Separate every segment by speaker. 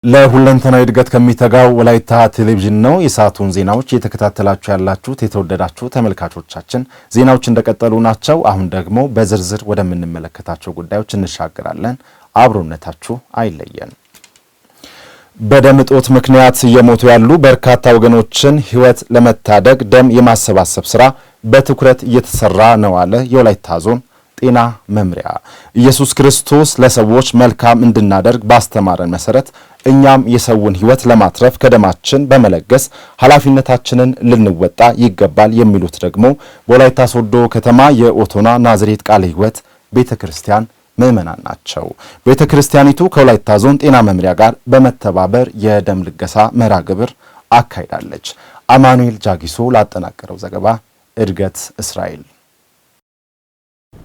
Speaker 1: ለሁለንተናዊ እድገት ከሚተጋው ወላይታ ቴሌቪዥን ነው። የሰዓቱን ዜናዎች እየተከታተላችሁ ያላችሁት የተወደዳችሁ ተመልካቾቻችን፣ ዜናዎች እንደቀጠሉ ናቸው። አሁን ደግሞ በዝርዝር ወደምንመለከታቸው ጉዳዮች እንሻገራለን። አብሮነታችሁ አይለየን። በደም እጦት ምክንያት እየሞቱ ያሉ በርካታ ወገኖችን ሕይወት ለመታደግ ደም የማሰባሰብ ስራ በትኩረት እየተሰራ ነው አለ የወላይታ ዞን ጤና መምሪያ። ኢየሱስ ክርስቶስ ለሰዎች መልካም እንድናደርግ ባስተማረን መሰረት እኛም የሰውን ሕይወት ለማትረፍ ከደማችን በመለገስ ኃላፊነታችንን ልንወጣ ይገባል የሚሉት ደግሞ በወላይታ ሶዶ ከተማ የኦቶና ናዝሬት ቃለ ሕይወት ቤተክርስቲያን ምዕመናን ናቸው። ቤተክርስቲያኒቱ ከወላይታ ዞን ጤና መምሪያ ጋር በመተባበር የደም ልገሳ መርሃ ግብር አካሂዳለች። አማኑኤል ጃጊሶ ላጠናቀረው ዘገባ እድገት እስራኤል።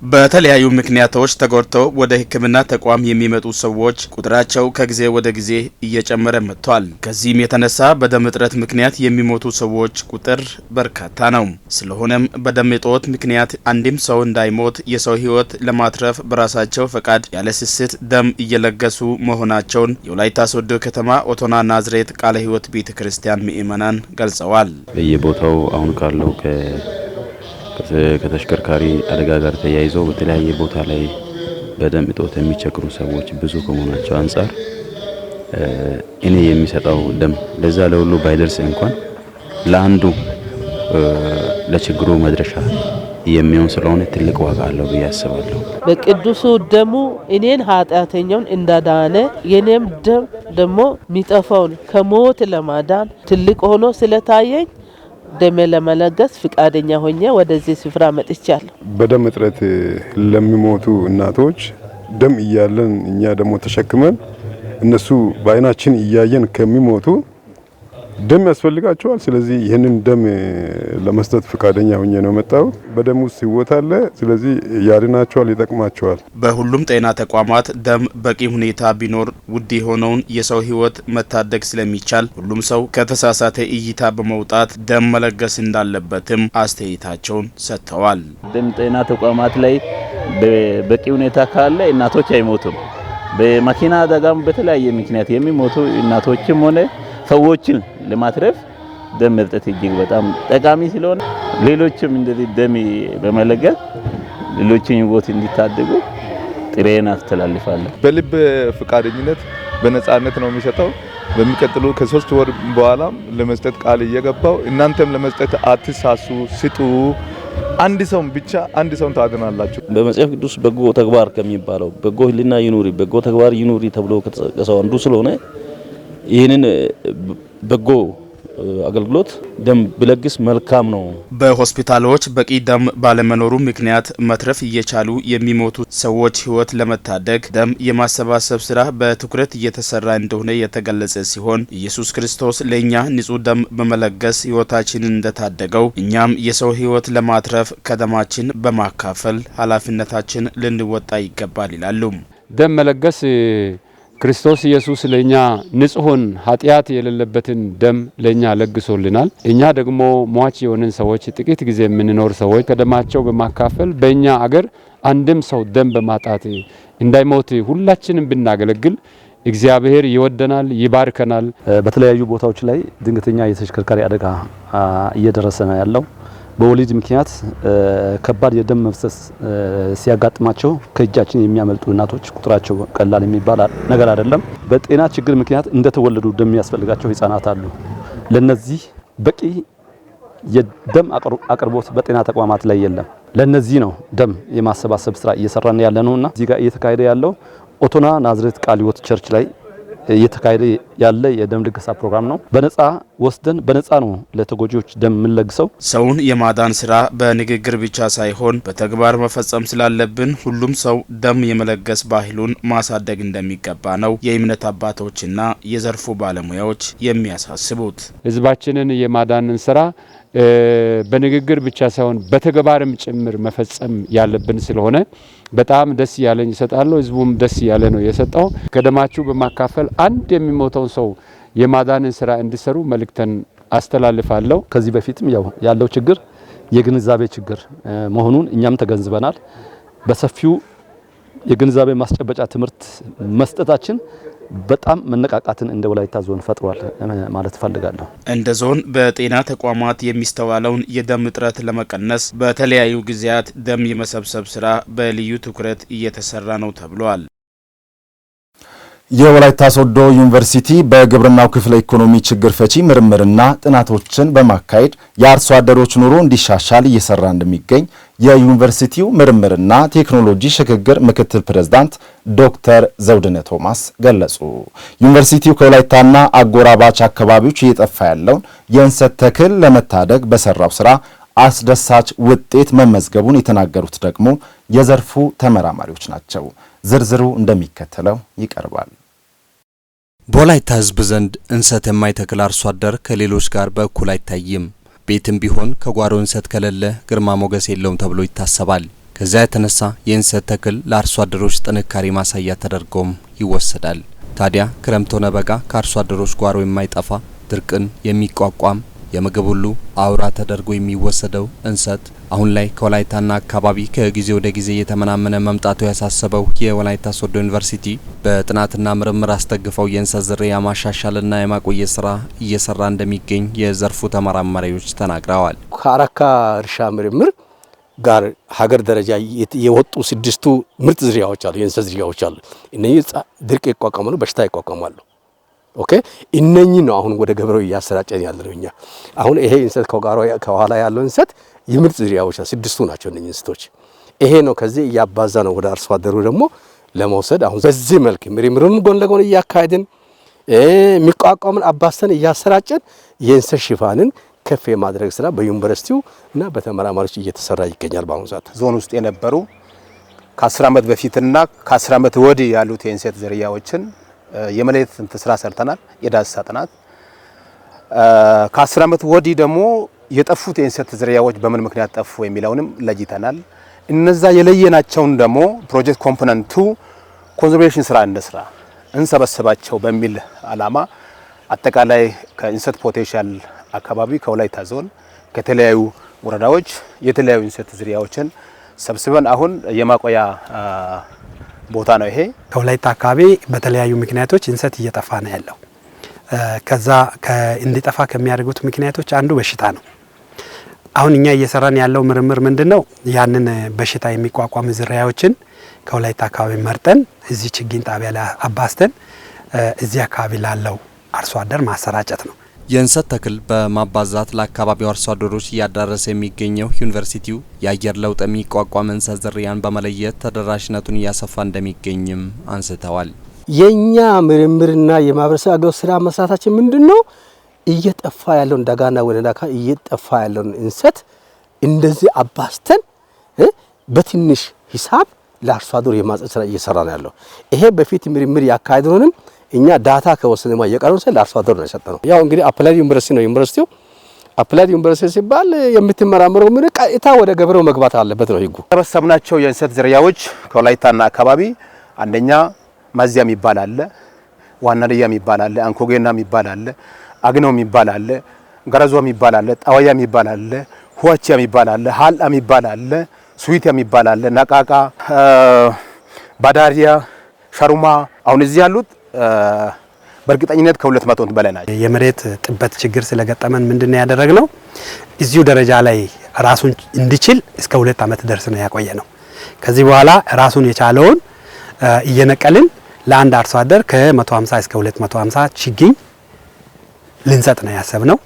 Speaker 2: በተለያዩ ምክንያቶች ተጎድተው ወደ ሕክምና ተቋም የሚመጡ ሰዎች ቁጥራቸው ከጊዜ ወደ ጊዜ እየጨመረ መጥቷል። ከዚህም የተነሳ በደም እጥረት ምክንያት የሚሞቱ ሰዎች ቁጥር በርካታ ነው። ስለሆነም በደም እጦት ምክንያት አንድም ሰው እንዳይሞት የሰው ሕይወት ለማትረፍ በራሳቸው ፈቃድ ያለ ስስት ደም እየለገሱ መሆናቸውን የወላይታ ሶዶ ከተማ ኦቶና ናዝሬት ቃለ ሕይወት ቤተክርስቲያን ምዕመናን ገልጸዋል።
Speaker 3: በየቦታው አሁን ካለው ከተሽከርካሪ አደጋ ጋር ተያይዞ በተለያየ ቦታ ላይ በደም እጦት የሚቸገሩ ሰዎች ብዙ ከመሆናቸው አንፃር እኔ የሚሰጠው ደም ለዛ ለሁሉ ባይደርስ እንኳን ለአንዱ ለችግሩ መድረሻ የሚሆን ስለሆነ ትልቅ ዋጋ አለው ብዬ አስባለሁ።
Speaker 4: በቅዱሱ ደሙ እኔን ኃጢአተኛውን እንዳዳነ የኔም ደም ደግሞ የሚጠፋውን ከሞት ለማዳን ትልቅ ሆኖ ስለታየኝ ደም ለመለገስ ፍቃደኛ ሆኜ ወደዚህ ስፍራ መጥቻለሁ።
Speaker 5: በደም እጥረት ለሚሞቱ እናቶች ደም እያለን እኛ ደግሞ ተሸክመን እነሱ በአይናችን እያየን ከሚሞቱ ደም ያስፈልጋቸዋል። ስለዚህ ይህንን ደም ለመስጠት ፍቃደኛ ሆኜ ነው መጣው። በደም ውስጥ ሕይወት አለ። ስለዚህ ያድናቸዋል፣ ይጠቅማቸዋል።
Speaker 2: በሁሉም ጤና ተቋማት ደም በቂ ሁኔታ ቢኖር ውድ የሆነውን የሰው ሕይወት መታደግ ስለሚቻል ሁሉም ሰው ከተሳሳተ እይታ በመውጣት ደም መለገስ እንዳለበትም አስተያየታቸውን ሰጥተዋል።
Speaker 6: ደም ጤና ተቋማት ላይ በቂ ሁኔታ ካለ እናቶች አይሞቱም። በመኪና አደጋም በተለያየ ምክንያት የሚሞቱ እናቶችም ሆነ ሰዎችን ለማትረፍ ደም መስጠት እጅግ በጣም ጠቃሚ ስለሆነ ሌሎችም እንደዚህ ደም በመለገስ ሌሎችን ሕይወት እንዲታደጉ ጥሬን አስተላልፋለሁ።
Speaker 7: በልብ ፍቃደኝነት በነጻነት ነው የሚሰጠው። በሚቀጥሉ ከ3 ወር በኋላም ለመስጠት ቃል እየገባው እናንተም ለመስጠት አትሳሱ፣ ስጡ። አንድ ሰው ብቻ አንድ ሰው ታድናላችሁ።
Speaker 8: በመጽሐፍ ቅዱስ በጎ ተግባር ከሚባለው በጎ ሕሊና ይኑሪ፣ በጎ ተግባር ይኑሪ ተብሎ ከተጠቀሰው አንዱ ስለሆነ ይህንን በጎ አገልግሎት ደም ብለግስ መልካም ነው።
Speaker 2: በሆስፒታሎች በቂ ደም ባለመኖሩ ምክንያት መትረፍ እየቻሉ የሚሞቱ ሰዎች ሕይወት ለመታደግ ደም የማሰባሰብ ስራ በትኩረት እየተሰራ እንደሆነ የተገለጸ ሲሆን ኢየሱስ ክርስቶስ ለእኛ ንጹህ ደም በመለገስ ሕይወታችንን እንደታደገው እኛም የሰው ሕይወት ለማትረፍ ከደማችን በማካፈል ኃላፊነታችን ልንወጣ ይገባል ይላሉ።
Speaker 9: ደም መለገስ ክርስቶስ ኢየሱስ ለኛ ንጹህን ኃጢአት የሌለበትን ደም ለኛ ለግሶልናል። እኛ ደግሞ ሟች የሆነን ሰዎች ጥቂት ጊዜ የምንኖር ሰዎች ከደማቸው በማካፈል በእኛ አገር አንድም ሰው ደም በማጣት እንዳይሞት ሁላችንም ብናገለግል እግዚአብሔር ይወደናል፣ ይባርከናል።
Speaker 8: በተለያዩ ቦታዎች ላይ ድንገተኛ የተሽከርካሪ አደጋ እየደረሰ ነው ያለው። በወሊድ ምክንያት ከባድ የደም መፍሰስ ሲያጋጥማቸው ከእጃችን የሚያመልጡ እናቶች ቁጥራቸው ቀላል የሚባል ነገር አይደለም። በጤና ችግር ምክንያት እንደተወለዱ ደም የሚያስፈልጋቸው ህፃናት አሉ። ለነዚህ በቂ የደም አቅርቦት በጤና ተቋማት ላይ የለም። ለነዚህ ነው ደም የማሰባሰብ ስራ እየሰራን ያለነውና እዚህ ጋር እየተካሄደ ያለው ኦቶና ናዝሬት ቃለ ሕይወት ቸርች ላይ እየተካሄደ ያለ የደም ልገሳ ፕሮግራም ነው። በነጻ ወስደን በነጻ ነው ለተጎጂዎች ደም የምንለግሰው።
Speaker 2: ሰውን የማዳን ስራ በንግግር ብቻ ሳይሆን በተግባር መፈጸም ስላለብን ሁሉም ሰው ደም የመለገስ ባህሉን ማሳደግ እንደሚገባ ነው የእምነት አባቶችና የዘርፉ ባለሙያዎች የሚያሳስቡት።
Speaker 9: ህዝባችንን የማዳንን ስራ በንግግር ብቻ ሳይሆን በተግባርም ጭምር መፈጸም ያለብን ስለሆነ በጣም ደስ ያለኝ እሰጣለሁ። ህዝቡም ደስ ያለ ነው የሰጠው። ከደማችሁ በማካፈል አንድ የሚሞተውን ሰው የማዳንን ስራ እንዲሰሩ መልእክተን አስተላልፋለሁ።
Speaker 8: ከዚህ በፊትም ያለው ችግር የግንዛቤ ችግር መሆኑን እኛም ተገንዝበናል። በሰፊው የግንዛቤ ማስጨበጫ ትምህርት መስጠታችን በጣም መነቃቃትን እንደ ወላይታ ዞን ፈጥሯል ማለት ፈልጋለሁ።
Speaker 2: እንደ ዞን በጤና ተቋማት የሚስተዋለውን የደም እጥረት ለመቀነስ በተለያዩ ጊዜያት ደም የመሰብሰብ ስራ በልዩ ትኩረት እየተሰራ ነው ተብሏል።
Speaker 1: የወላይታ ሶዶ ዩኒቨርሲቲ በግብርናው ክፍለ ኢኮኖሚ ችግር ፈቺ ምርምርና ጥናቶችን በማካሄድ የአርሶ አደሮች ኑሮ እንዲሻሻል እየሰራ እንደሚገኝ የዩኒቨርሲቲው ምርምርና ቴክኖሎጂ ሽግግር ምክትል ፕሬዝዳንት ዶክተር ዘውድነ ቶማስ ገለጹ። ዩኒቨርሲቲው ከወላይታና አጎራባች አካባቢዎች እየጠፋ ያለውን የእንሰት ተክል ለመታደግ በሰራው ስራ አስደሳች ውጤት መመዝገቡን የተናገሩት ደግሞ የዘርፉ ተመራማሪዎች ናቸው። ዝርዝሩ እንደሚከተለው ይቀርባል።
Speaker 10: በወላይታ ሕዝብ ዘንድ እንሰት የማይተክል አርሶ አደር ከሌሎች ጋር በእኩል አይታይም። ቤትም ቢሆን ከጓሮ እንሰት ከሌለ ግርማ ሞገስ የለውም ተብሎ ይታሰባል። ከዚያ የተነሳ የእንሰት ተክል ለአርሶ አደሮች ጥንካሬ ማሳያ ተደርጎም ይወሰዳል። ታዲያ ክረምት ሆነ በጋ ከአርሶ አደሮች ጓሮ የማይጠፋ ድርቅን የሚቋቋም የምግብ ሁሉ አውራ ተደርጎ የሚወሰደው እንሰት አሁን ላይ ከወላይታና አካባቢ ከጊዜ ወደ ጊዜ እየተመናመነ መምጣቱ ያሳሰበው የወላይታ ሶዶ ዩኒቨርሲቲ በጥናትና ምርምር አስደግፈው የእንሰት ዝርያ ማሻሻልና የማቆየት ስራ እየሰራ እንደሚገኝ የዘርፉ ተመራማሪዎች ተናግረዋል።
Speaker 11: ከአረካ እርሻ ምርምር ጋር ሀገር ደረጃ የወጡ 6 ምርጥ ዝርያዎች አሉ፣ የእንሰት ዝርያዎች አሉ። እነዚህ ድርቅ ይቋቋማሉ፣ በሽታ ይቋቋማሉ። ኦኬ እነኚህ ነው አሁን ወደ ገበሬው እያሰራጨን ያለው እኛ። አሁን ይሄ እንሰት ከኋላ ያለው እንሰት የምርጥ ዝርያዎች 6ቱ ናቸው እነኚህ እንሰቶች። ይሄ ነው ከዚህ እያባዛ ነው ወደ አርሶ አደሩ ደግሞ ለመውሰድ አሁን በዚህ መልክ ምርምሩን ጎን ለጎን እያካሄድን የሚቋቋምን አባስተን እያሰራጨን የእንሰት ሽፋንን ከፍ የማድረግ ስራ በዩኒቨርሲቲው እና በተመራማሪዎች እየተሰራ ይገኛል። በአሁኑ ሰዓት
Speaker 12: ዞን ውስጥ የነበሩ ከ10 ዓመት በፊትና ከ10 ዓመት ወዲህ ያሉት የእንሰት ዝርያዎችን የመለየት ስራ ሰርተናል። የዳሰሳ ጥናት ከ10 ዓመት ወዲህ ደግሞ የጠፉት የእንሰት ዝርያዎች በምን ምክንያት ጠፉ የሚለውንም ለይተናል። እነዛ የለየናቸውን ደግሞ ፕሮጀክት ኮምፖነንቱ ኮንዘርቬሽን ስራ እንስራ እንሰበስባቸው በሚል አላማ አጠቃላይ ከእንሰት ፖቴንሻል አካባቢ ከወላይታ ዞን ከተለያዩ ወረዳዎች የተለያዩ እንሰት ዝርያዎችን ሰብስበን አሁን የማቆያ ቦታ ነው። ይሄ
Speaker 13: ከወላይታ አካባቢ በተለያዩ ምክንያቶች እንሰት እየጠፋ ነው ያለው። ከዛ እንዲጠፋ ከሚያደርጉት ምክንያቶች አንዱ በሽታ ነው። አሁን እኛ እየሰራን ያለው ምርምር ምንድነው? ያንን በሽታ የሚቋቋም ዝርያዎችን ከወላይታ አካባቢ መርጠን እዚህ ችግኝ ጣቢያ ላይ አባስተን እዚህ አካባቢ ላለው አርሶ አደር ማሰራጨት ነው።
Speaker 10: የእንሰት ተክል በማባዛት ለአካባቢው አርሶ አደሮች እያዳረሰ የሚገኘው ዩኒቨርሲቲው የአየር ለውጥ የሚቋቋም እንሰት ዝርያን በመለየት ተደራሽነቱን እያሰፋ እንደሚገኝም አንስተዋል።
Speaker 11: የኛ ምርምርና የማህበረሰብ አገልግሎት ስራ መስራታችን ምንድነው? እየጠፋ ያለውን ዳጋና ወነዳካ እየጠፋ ያለውን እንሰት እንደዚህ አባስተን በትንሽ ሂሳብ ለአርሶ አደሩ የማጽደቅ ስራ እየሰራ ነው ያለው። ይሄ በፊት ምርምር ያካሄድነውንም እኛ ዳታ ከወሰነማ የቀረውን ሰው ለአርሶ አደሩ ነው የሰጠነው። ያው እንግዲህ አፕላይድ ዩኒቨርሲቲ ነው። ዩኒቨርሲቲው አፕላይድ ዩኒቨርሲቲ ሲባል የምትመራመረው ምን ቀጥታ ወደ ገበሬው መግባት አለበት ነው ህጉ።
Speaker 12: ሰበሰብናቸው የእንሰት ዝርያዎች ከወላይታና አካባቢ አንደኛ ማዚያ የሚባል አለ፣ ዋናልያ የሚባል አለ፣ አንኮጌና የሚባል አለ፣ አግነው የሚባል አለ፣ ገረዞ የሚባል አለ፣ ጣዋያ የሚባል አለ፣ ሁዋቻ የሚባል አለ፣ ሀላ የሚባል አለ፣ ስዊት የሚባል አለ፣ ነቃቃ፣ ባዳሪያ፣ ሸሩማ አሁን እዚህ ያሉት በእርግጠኝነት ከ200 በላይ ናቸው።
Speaker 13: የመሬት ጥበት ችግር ስለገጠመን ምንድነው ያደረግነው? እዚሁ ደረጃ ላይ ራሱን እንዲችል እስከ 2 ዓመት ድረስ ነው ያቆየ ነው። ከዚህ በኋላ ራሱን የቻለውን እየነቀልን ለአንድ አርሶ አደር ከ150 እስከ 250 ችግኝ ልንሰጥ ነው ያሰብነው።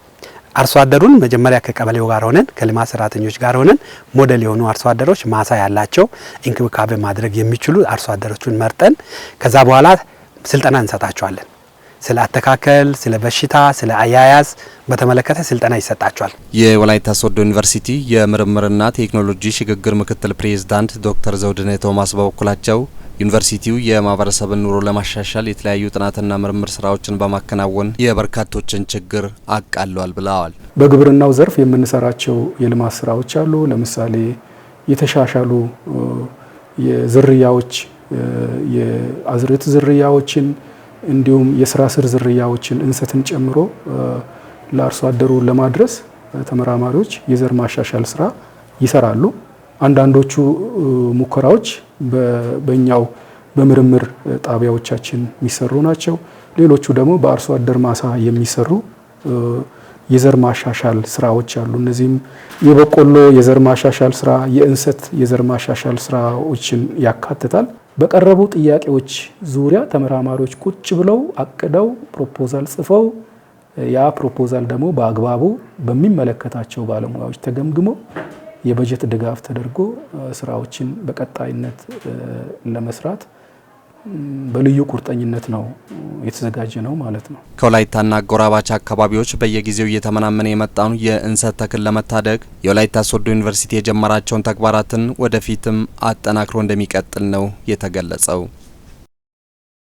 Speaker 13: አርሶ አደሩን መጀመሪያ ከቀበሌው ጋር ሆነን ከልማት ሰራተኞች ጋር ሆነን ሞዴል የሆኑ አርሶ አደሮች ማሳ ያላቸው እንክብካቤ ማድረግ የሚችሉ አርሶ አደሮችን መርጠን ከዛ በኋላ ስልጠና እንሰጣቸዋለን። ስለ አተካከል፣ ስለ በሽታ፣ ስለ አያያዝ በተመለከተ ስልጠና ይሰጣቸዋል።
Speaker 10: የወላይታ ሶዶ ዩኒቨርሲቲ የምርምርና ቴክኖሎጂ ሽግግር ምክትል ፕሬዝዳንት ዶክተር ዘውድነ ቶማስ በበኩላቸው ዩኒቨርሲቲው የማህበረሰብን ኑሮ ለማሻሻል የተለያዩ ጥናትና ምርምር ስራዎችን በማከናወን የበርካቶችን ችግር አቃሏል ብለዋል።
Speaker 14: በግብርናው ዘርፍ የምንሰራቸው የልማት ስራዎች አሉ። ለምሳሌ የተሻሻሉ የዝርያዎች የአዝርዕት ዝርያዎችን እንዲሁም የስራ ስር ዝርያዎችን እንሰትን ጨምሮ ለአርሶ አደሩ ለማድረስ ተመራማሪዎች የዘር ማሻሻል ስራ ይሰራሉ። አንዳንዶቹ ሙከራዎች በእኛው በምርምር ጣቢያዎቻችን የሚሰሩ ናቸው። ሌሎቹ ደግሞ በአርሶ አደር ማሳ የሚሰሩ የዘር ማሻሻል ስራዎች አሉ። እነዚህም የበቆሎ የዘር ማሻሻል ስራ፣ የእንሰት የዘር ማሻሻል ስራዎችን ያካትታል። በቀረቡ ጥያቄዎች ዙሪያ ተመራማሪዎች ቁጭ ብለው አቅደው ፕሮፖዛል ጽፈው ያ ፕሮፖዛል ደግሞ በአግባቡ በሚመለከታቸው ባለሙያዎች ተገምግሞ የበጀት ድጋፍ ተደርጎ ስራዎችን በቀጣይነት ለመስራት በልዩ ቁርጠኝነት ነው የተዘጋጀ ነው ማለት ነው።
Speaker 10: ከወላይታና አጎራባች አካባቢዎች በየጊዜው እየተመናመነ የመጣውን የእንሰት ተክል ለመታደግ የወላይታ ሶዶ ዩኒቨርሲቲ የጀመራቸውን ተግባራትን ወደፊትም አጠናክሮ እንደሚቀጥል ነው የተገለጸው።